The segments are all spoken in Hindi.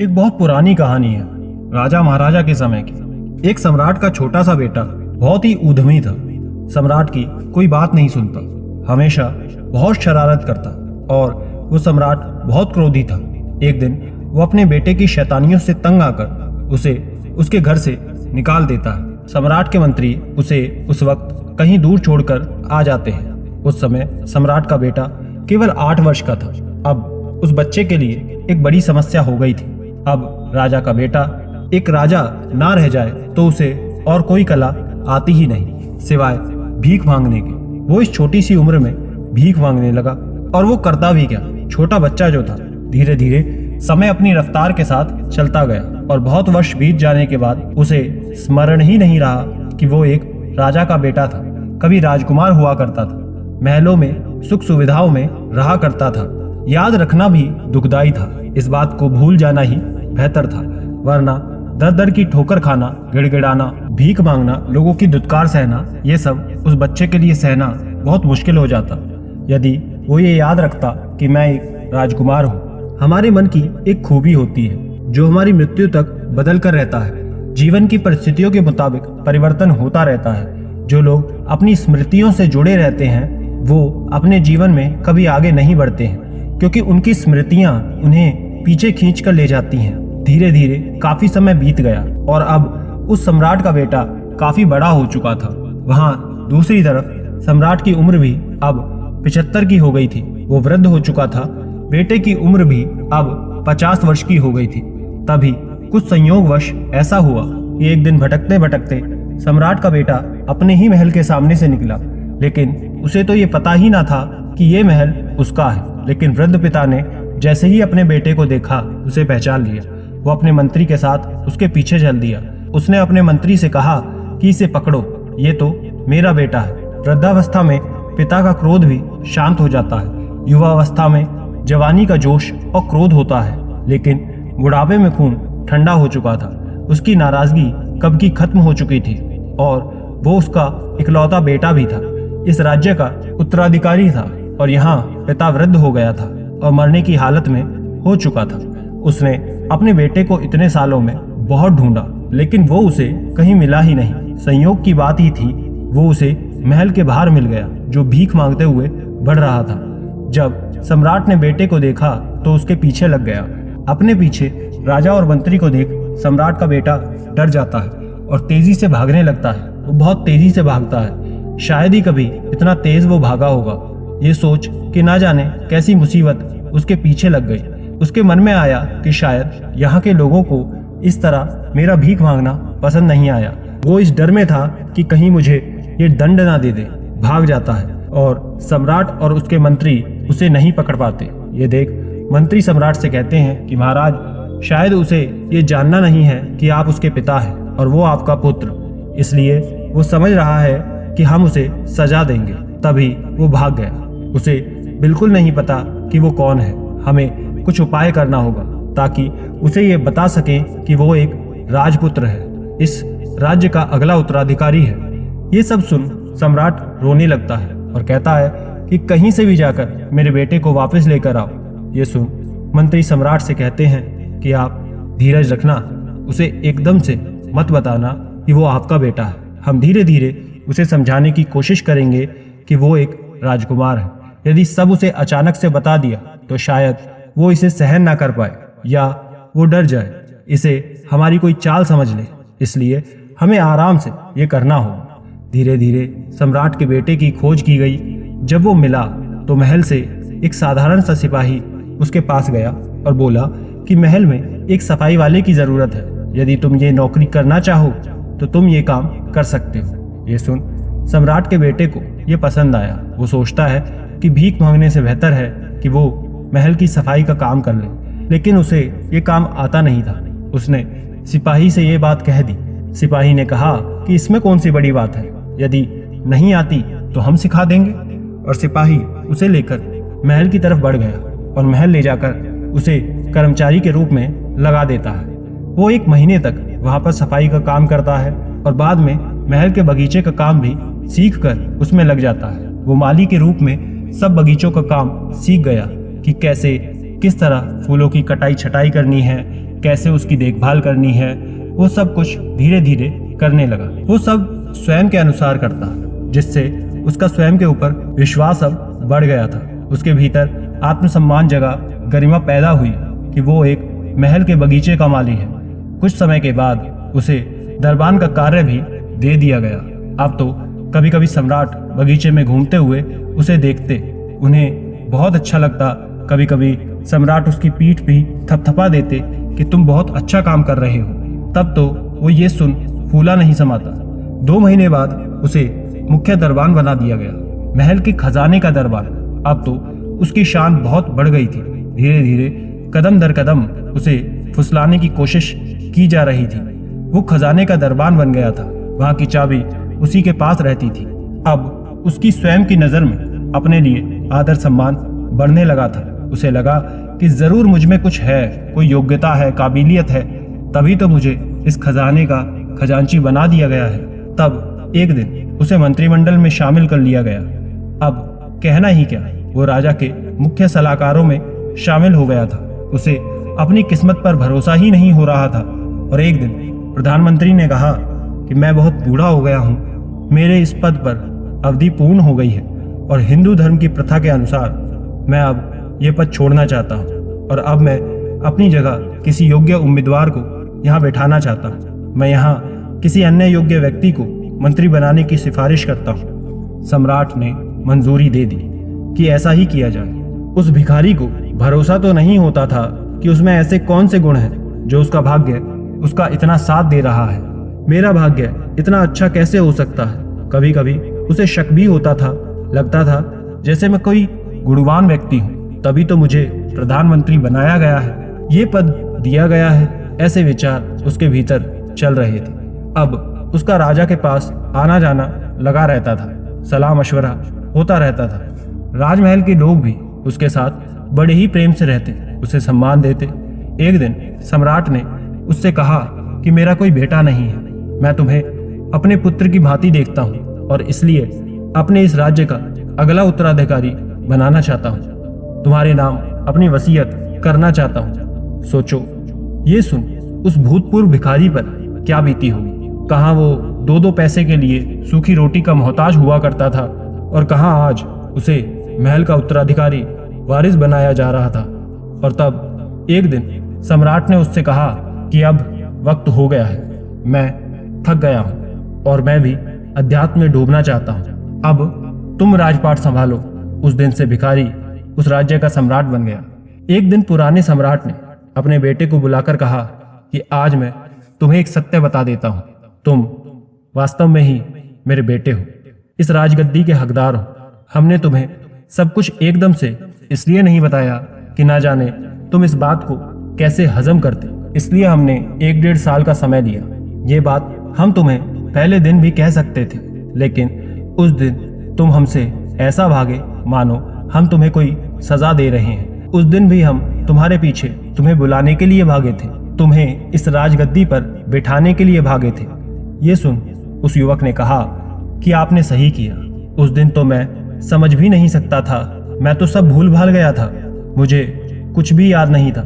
एक बहुत पुरानी कहानी है, राजा महाराजा के समय की। एक सम्राट का छोटा सा बेटा बहुत ही उद्यमी था। सम्राट की कोई बात नहीं सुनता, हमेशा बहुत शरारत करता और वो सम्राट बहुत क्रोधी था। एक दिन वो अपने बेटे की शैतानियों से तंग आकर उसे उसके घर से निकाल देता है। सम्राट के मंत्री उसे उस वक्त कहीं दूर छोड़कर आ जाते हैं। उस समय सम्राट का बेटा केवल 8 वर्ष का था। अब उस बच्चे के लिए एक बड़ी समस्या हो गई थी। अब राजा का बेटा एक राजा ना रह जाए तो उसे और कोई कला आती ही नहीं सिवाय भीख मांगने की। वो इस छोटी सी उम्र में भीख मांगने लगा और वो करता भी क्या, छोटा बच्चा जो था धीरे धीरे समय अपनी रफ्तार के साथ चलता गया और बहुत वर्ष बीत जाने के बाद उसे स्मरण ही नहीं रहा कि वो एक राजा का बेटा था। कभी राजकुमार हुआ करता था, महलों में सुख सुविधाओं में रहा करता था। याद रखना भी दुखदाई था, इस बात को भूल जाना ही बेहतर था, वरना दर दर की ठोकर खाना, गिड़गिड़ाना, भीख मांगना, लोगों की दुत्कार सहना, ये सब उस बच्चे के लिए सहना बहुत मुश्किल हो जाता यदि वो ये याद रखता कि मैं एक राजकुमार हूँ। हमारे मन की एक खूबी होती है जो हमारी मृत्यु तक बदल कर रहता है। जीवन की परिस्थितियों के मुताबिक परिवर्तन होता रहता है। जो लोग अपनी स्मृतियों से जुड़े रहते हैं वो अपने जीवन में कभी आगे नहीं बढ़ते हैं, क्योंकि उनकी स्मृतियां उन्हें पीछे खींच कर ले जाती हैं। धीरे धीरे काफी समय बीत गया और अब उस सम्राट का बेटा काफी बड़ा हो चुका था। वहां दूसरी तरफ सम्राट की उम्र भी अब 75 की हो गई थी। वो वृद्ध हो चुका था। बेटे की उम्र भी अब 50 वर्ष की हो गई थी। तभी कुछ संयोगवश ऐसा हुआ कि एक दिन भटकते भटकते सम्राट का बेटा अपने ही महल के सामने से निकला, लेकिन उसे तो ये पता ही ना था कि ये महल उसका है। लेकिन वृद्ध पिता ने जैसे ही अपने बेटे को देखा उसे पहचान लिया। वो अपने मंत्री के साथ उसके पीछे चल दिया। उसने अपने मंत्री से कहा कि इसे पकड़ो, ये तो मेरा बेटा है। वृद्धावस्था में पिता का क्रोध भी शांत हो जाता है। युवावस्था में जवानी का जोश और क्रोध होता है, लेकिन बुढ़ापे में खून ठंडा हो चुका था। उसकी नाराजगी कब की खत्म हो चुकी थी और वो उसका इकलौता बेटा भी था। इस राज्य का उत्तराधिकारी था और यहाँ पिता वृद्ध हो गया था और मरने की हालत में हो चुका था। उसने अपने बेटे को इतने सालों में बहुत ढूंढा, लेकिन वो उसे कहीं मिला ही नहीं। संयोग की बात ही थी, वो उसे महल के बाहर मिल गया जो भीख मांगते हुए बढ़ रहा था। जब सम्राट ने बेटे को देखा तो उसके पीछे लग गया। अपने पीछे राजा और मंत्री को देख सम्राट का बेटा डर जाता है और तेजी से भागने लगता है। वो बहुत तेजी से भागता है, शायद ही कभी इतना तेज वो भागा होगा। ये सोच कि ना जाने कैसी मुसीबत उसके पीछे लग गई। उसके मन में आया कि शायद यहाँ के लोगों को इस तरह मेरा भीख मांगना पसंद नहीं आया। वो इस डर में था कि कहीं मुझे ये दंड ना दे दे। भाग जाता है और सम्राट और उसके मंत्री उसे नहीं पकड़ पाते। ये देख मंत्री सम्राट से कहते हैं कि महाराज, शायद उसे ये जानना नहीं है कि आप उसके पिता हैं और वो आपका पुत्र, इसलिए वो समझ रहा है कि हम उसे सजा देंगे। तभी वो भाग गया। उसे बिल्कुल नहीं पता कि वो कौन है। हमें कुछ उपाय करना होगा ताकि उसे ये बता सके कि वो एक राजपुत्र है, इस राज्य का अगला उत्तराधिकारी है। ये सब सुन सम्राट रोने लगता है और कहता है कि कहीं से भी जाकर मेरे बेटे को वापस लेकर आओ। ये सुन मंत्री सम्राट से कहते हैं कि आप धीरज रखना, उसे एकदम से मत बताना कि वो आपका बेटा है। हम धीरे धीरे उसे समझाने की कोशिश करेंगे कि वो एक राजकुमार है। यदि सब उसे अचानक से बता दिया तो शायद वो इसे सहन ना कर पाए या वो डर जाए, इसे हमारी कोई चाल समझ ले। इसलिए हमें आराम से ये करना होगा। धीरे धीरे सम्राट के बेटे की खोज की गई। जब वो मिला तो महल से एक साधारण सा सिपाही उसके पास गया और बोला कि महल में एक सफाई वाले की जरूरत है। यदि तुम ये नौकरी करना चाहो तो तुम ये काम कर सकते हो। ये सुन सम्राट के बेटे को ये पसंद आया। वो सोचता है कि भीख मांगने से बेहतर है कि वो महल की सफाई का काम कर ले, लेकिन उसे ये काम आता नहीं था। उसने सिपाही से ये बात कह दी। सिपाही ने कहा कि इसमें कौन सी बड़ी बात है, यदि नहीं आती तो हम सिखा देंगे। और सिपाही उसे लेकर महल की तरफ बढ़ गया और महल ले जाकर उसे कर्मचारी के रूप में लगा देता है। वो 1 महीने तक वहां पर सफाई का काम करता है और बाद में महल के बगीचे का काम भी सीख कर उसमें लग जाता है। वो माली के रूप में सब बगीचों का काम सीख गया कि कैसे किस तरह फूलों की कटाई छटाई करनी है, कैसे उसकी देखभाल करनी है, वो सब कुछ धीरे धीरे करने लगा। वो सब स्वयं के अनुसार करता, जिससे उसका स्वयं के ऊपर विश्वास अब बढ़ गया था। उसके भीतर आत्मसम्मान जगा, गरिमा पैदा हुई कि वो एक महल के बगीचे का माली है। कुछ समय के बाद उसे दरबान का कार्य भी दे दिया गया। अब तो कभी कभी सम्राट बगीचे में घूमते हुए उसे देखते, उन्हें बहुत अच्छा लगता। कभी कभी सम्राट उसकी पीठ भी थपथपा देते कि तुम बहुत अच्छा काम कर रहे हो। तब तो वो ये सुन फूला नहीं समाता। 2 महीने बाद उसे मुख्य दरबान बना दिया गया, महल के खजाने का दरबान। अब तो उसकी शान बहुत बढ़ गई थी। धीरे धीरे कदम दर कदम उसे फुसलाने की कोशिश की जा रही थी। वो खजाने का दरबान बन गया था, वहां की चाबी उसी के पास रहती थी। अब उसकी स्वयं की नजर में अपने लिए आदर सम्मान बढ़ने लगा था। उसे लगा कि जरूर मुझ में कुछ है, कोई योग्यता है, काबिलियत है, तभी तो मुझे इस खजाने का खजांची बना दिया गया है। तब एक दिन उसे मंत्रिमंडल में शामिल कर लिया गया। अब कहना ही क्या, वो राजा के मुख्य सलाहकारों में शामिल हो गया था। उसे अपनी किस्मत पर भरोसा ही नहीं हो रहा था। और एक दिन प्रधानमंत्री ने कहा कि मैं बहुत बूढ़ा हो गया हूँ, मेरे इस पद पर अवधि पूर्ण हो गई है और हिंदू धर्म की प्रथा के अनुसार मैं अब ये पद छोड़ना चाहता हूँ और अब मैं अपनी जगह किसी योग्य उम्मीदवार को यहाँ बैठाना चाहता हूँ। मैं यहाँ किसी अन्य योग्य व्यक्ति को मंत्री बनाने की सिफारिश करता हूँ। सम्राट ने मंजूरी दे दी कि ऐसा ही किया जाए। उस भिखारी को भरोसा तो नहीं होता था कि उसमें ऐसे कौन से गुण हैं जो उसका भाग्य उसका इतना साथ दे रहा है। मेरा भाग्य इतना अच्छा कैसे हो सकता है? कभी कभी उसे शक भी होता था। लगता था जैसे मैं कोई गुणवान व्यक्ति हूँ, तभी तो मुझे प्रधानमंत्री बनाया गया है, ये पद दिया गया है। ऐसे विचार उसके भीतर चल रहे थे। अब उसका राजा के पास आना जाना लगा रहता था, सलाह मशवरा होता रहता था। राजमहल के लोग भी उसके साथ बड़े ही प्रेम से रहते, उसे सम्मान देते। एक दिन सम्राट ने उससे कहा कि मेरा कोई बेटा नहीं है, मैं तुम्हें अपने पुत्र की भांति देखता हूँ और इसलिए अपने इस राज्य का अगला उत्तराधिकारी बनाना चाहता हूँ। तुम्हारे नाम अपनी वसीयत करना चाहता हूँ। सोचो, ये सुन उस भूतपूर्व भिखारी पर क्या बीती होगी। कहाँ वो 2-2 पैसे के लिए सूखी रोटी का मोहताज हुआ करता था और कहाँ आज उसे महल का उत्तराधिकारी वारिस बनाया जा रहा था। और तब एक दिन सम्राट ने उससे कहा कि अब वक्त हो गया है, मैं थक गया हूँ और मैं भी अध्यात्म में डूबना चाहता हूँ। अब तुम राजपाट संभालो। उस दिन से भिखारी उस राज्य का सम्राट बन गया। एक दिन पुराने सम्राट ने अपने बेटे को बुलाकर कहा कि आज मैं तुम्हें एक सत्य बता देता हूँ, तुम वास्तव में ही मेरे बेटे हो, इस राजगद्दी के हकदार हो। हमने तुम्हें सब कुछ एकदम से इसलिए नहीं बताया कि ना जाने तुम इस बात को कैसे हजम करते, इसलिए हमने 1-1.5 साल का समय लिया। ये बात हम तुम्हें पहले दिन भी कह सकते थे, लेकिन उस दिन तुम हमसे ऐसा भागे मानो हम तुम्हें कोई सजा दे रहे हैं। उस दिन भी हम तुम्हारे पीछे तुम्हें बुलाने के लिए भागे थे, तुम्हें इस राजगद्दी पर बिठाने के लिए भागे थे। ये सुन उस युवक ने कहा कि आपने सही किया। उस दिन तो मैं समझ भी नहीं सकता था, मैं तो सब भूल भाल गया था, मुझे कुछ भी याद नहीं था।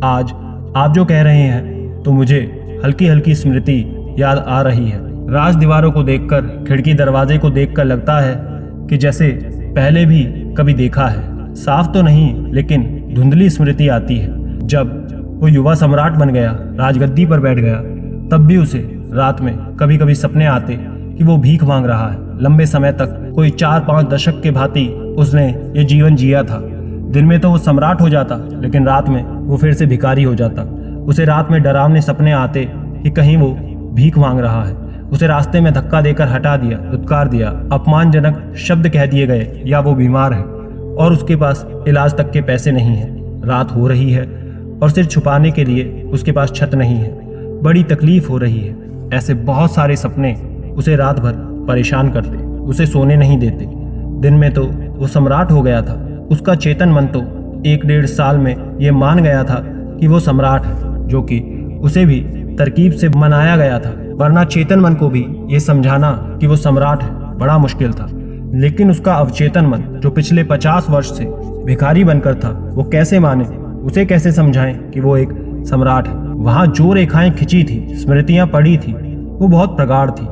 आज आप जो कह रहे हैं तो मुझे हल्की हल्की स्मृति याद आ रही है। राज दीवारों को देखकर, खिड़की दरवाजे को देखकर लगता है कि जैसे पहले भी कभी देखा है। साफ तो नहीं, लेकिन धुंधली स्मृति आती है। जब वो युवा सम्राट बन गया, राजगद्दी पर बैठ गया, तब भी उसे रात में कभी कभी सपने आते कि वो भीख मांग रहा है। लंबे समय तक कोई 4-5 दशक के भांति उसने ये जीवन जिया था। दिन में तो वो सम्राट हो जाता, लेकिन रात में वो फिर से भिखारी हो जाता। उसे रात में डरावने सपने आते कि कहीं वो भीख मांग रहा है। उसे रास्ते में धक्का देकर हटा दिया, धुतकार दिया, अपमानजनक शब्द कह दिए गए, या वो बीमार है और उसके पास इलाज तक के पैसे नहीं है। रात हो रही है और सिर छुपाने के लिए उसके पास छत नहीं है। बड़ी तकलीफ हो रही है। ऐसे बहुत सारे सपने उसे रात भर परेशान करते, उसे सोने नहीं देते। दिन में तो वो सम्राट हो गया था। उसका चेतन मन तो 1-1.5 साल में ये मान गया था कि वो सम्राट है, जो कि उसे भी तरकीब से मनाया गया था, वरना चेतन मन को भी ये समझाना कि वो सम्राट है बड़ा मुश्किल था। लेकिन उसका अवचेतन मन, जो पिछले 50 वर्ष से भिखारी बनकर था, वो कैसे माने उसे कैसे समझाएं कि वो एक सम्राट है। वहां जो रेखाएं खिंची थी, स्मृतियां पड़ी थी, वो बहुत प्रगाढ़ थी।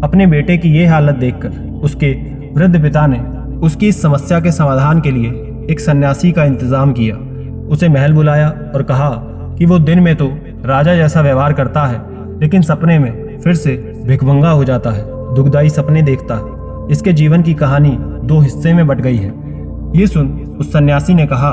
अपने बेटे की ये हालत देखकर उसके वृद्ध पिता ने उसकी इस समस्या के समाधान के लिए एक सन्यासी का इंतजाम किया। उसे महल बुलाया और कहा कि वो दिन में तो राजा जैसा व्यवहार करता है, लेकिन सपने में फिर से भिखमंगा हो जाता है, दुखदाई सपने देखता है। इसके जीवन की कहानी 2 हिस्से में बट गई है। ये सुन उस सन्यासी ने कहा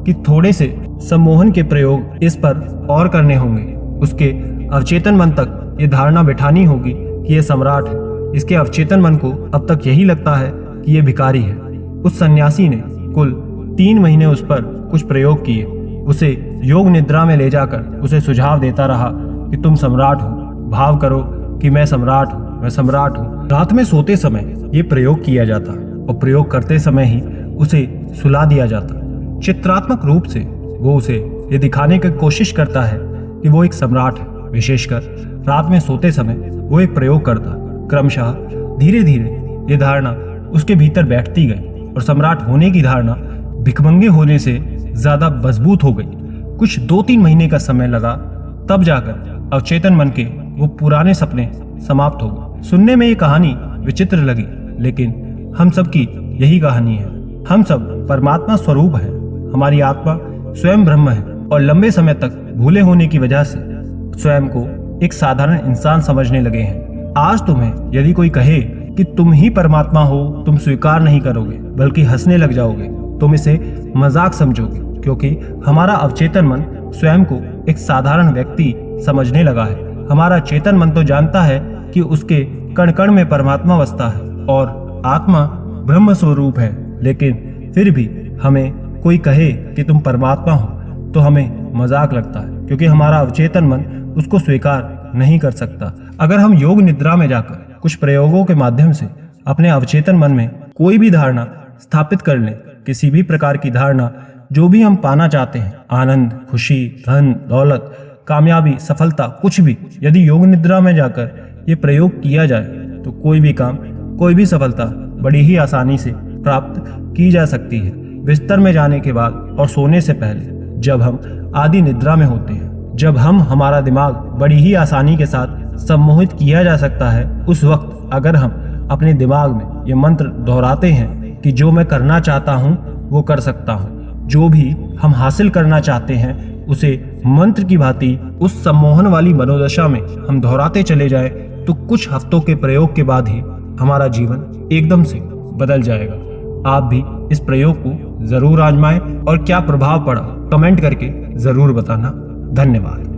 कि थोड़े से सम्मोहन के प्रयोग इस पर और करने होंगे। उसके अवचेतन मन तक ये धारणा बिठानी होगी कि ये सम्राट है। इसके अवचेतन मन को अब तक यही लगता है कि ये भिखारी है। उस सन्यासी ने कुल 3 महीने उस पर कुछ प्रयोग किए। उसे योग निद्रा में ले जाकर उसे सुझाव देता रहा कि तुम सम्राट हो, भाव करो कि मैं सम्राट हूँ, मैं सम्राट हूँ। रात में सोते समय ये प्रयोग किया जाता और प्रयोग करते समय ही उसे सुला दिया जाता। चित्रात्मक रूप से वो उसे ये दिखाने की कोशिश करता है कि वो एक सम्राट है। विशेषकर रात में सोते समय वो एक प्रयोग करता। क्रमशः धीरे धीरे ये धारणा उसके भीतर बैठती गई और सम्राट होने की धारणा भिखमंगे होने से ज्यादा मजबूत हो गई। कुछ 2-3 महीने का समय लगा, तब जाकर अवचेतन मन के वो पुराने सपने समाप्त हो गए। सुनने में ये कहानी विचित्र लगी, लेकिन हम सब की यही कहानी है। हम सब परमात्मा स्वरूप हैं। हमारी आत्मा स्वयं ब्रह्म है और लंबे समय तक भूले होने की वजह से स्वयं को एक साधारण इंसान समझने लगे हैं। आज तुम्हें यदि कोई कहे कि तुम ही परमात्मा हो, तुम स्वीकार नहीं करोगे, बल्कि हंसने लग जाओगे। तुम इसे मजाक समझोगे, क्योंकि हमारा अवचेतन मन स्वयं को एक साधारण व्यक्ति समझने लगा है। हमारा चेतन मन तो जानता है कि उसके कण कण में परमात्मा बसता है और आत्मा ब्रह्म स्वरूप है, लेकिन फिर भी हमें कोई कहे कि तुम परमात्मा हो तो हमें मजाक लगता है, क्योंकि हमारा अवचेतन मन उसको स्वीकार नहीं कर सकता। अगर हम योग निद्रा में जाकर कुछ प्रयोगों के माध्यम से अपने अवचेतन मन में कोई भी धारणा स्थापित कर लें, किसी भी प्रकार की धारणा जो भी हम पाना चाहते हैं, आनंद, खुशी, धन, दौलत, कामयाबी, सफलता, कुछ भी, यदि योग निद्रा में जाकर ये प्रयोग किया जाए तो कोई भी काम, कोई भी सफलता बड़ी ही आसानी से प्राप्त की जा सकती है। बिस्तर में जाने के बाद और सोने से पहले जब हम आदि निद्रा में होते हैं, जब हमारा दिमाग बड़ी ही आसानी के साथ सम्मोहित किया जा सकता है, उस वक्त अगर हम अपने दिमाग में ये मंत्र दोहराते हैं कि जो मैं करना चाहता हूँ वो कर सकता हूँ, जो भी हम हासिल करना चाहते हैं उसे मंत्र की भांति उस सम्मोहन वाली मनोदशा में हम दोहराते चले जाएं, तो कुछ हफ्तों के प्रयोग के बाद ही हमारा जीवन एकदम से बदल जाएगा। आप भी इस प्रयोग को जरूर आजमाएं और क्या प्रभाव पड़ा कमेंट करके जरूर बताना। धन्यवाद।